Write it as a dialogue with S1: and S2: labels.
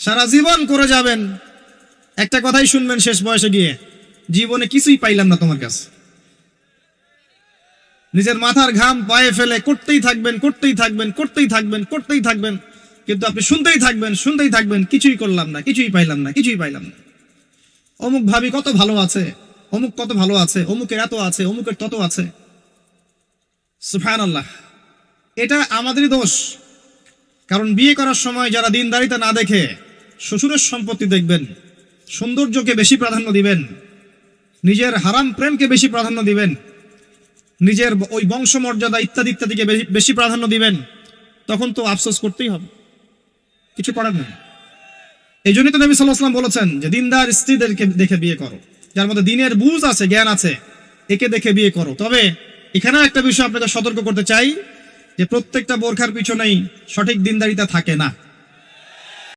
S1: সারা জীবন করে যাবেন, একটা কথাই শুনবেন শেষ বয়সে গিয়ে, জীবনে কিছুই পাইলাম না তোমার কাছে। নিজের মাথার ঘাম পায়ে ফেলে করতেই থাকবেন, করতেই থাকবেন, করতেই থাকবেন, করতেই থাকবেন, কিন্তু আপনি শুনতেই থাকবেন, শুনতেই থাকবেন, কিছুই করলাম না, কিছুই পাইলাম না, কিছুই পাইলাম না। অমুক ভাবি কত ভালো আছে, অমুক কত ভালো আছে, অমুকের এত আছে, অমুকের তত আছে। সুবহানাল্লাহ। এটা আমাদেরই দোষ। কারণ বিয়ে করার সময় যারা দিনদারিতা না দেখে শ্বশুরের সম্পত্তি দেখবেন, সৌন্দর্যকে বেশি প্রাধান্য দিবেন, নিজের হারাম প্রেমকে বেশি প্রাধান্য দিবেন, নিজের ওই বংশমর্যাদা ইত্যাদি ইত্যাদিকে বেশি প্রাধান্য দিবেন, তখন তো আফসোস করতেই হবে, কিছু করার নেই। এই জন্যই তো নবী সাল্লাল্লাহু আলাইহি ওয়াসাল্লাম বলেছেন যে দিনদার স্ত্রীদেরকে দেখে বিয়ে করো, যার মধ্যে দিনের বুঝ আছে, জ্ঞান আছে, একে দেখে বিয়ে করো। তবে এখানেও একটা বিষয় আপনাকে সতর্ক করতে চাই যে প্রত্যেকটা বোরখার পিছনেই সঠিক দিনদারিতা থাকে না।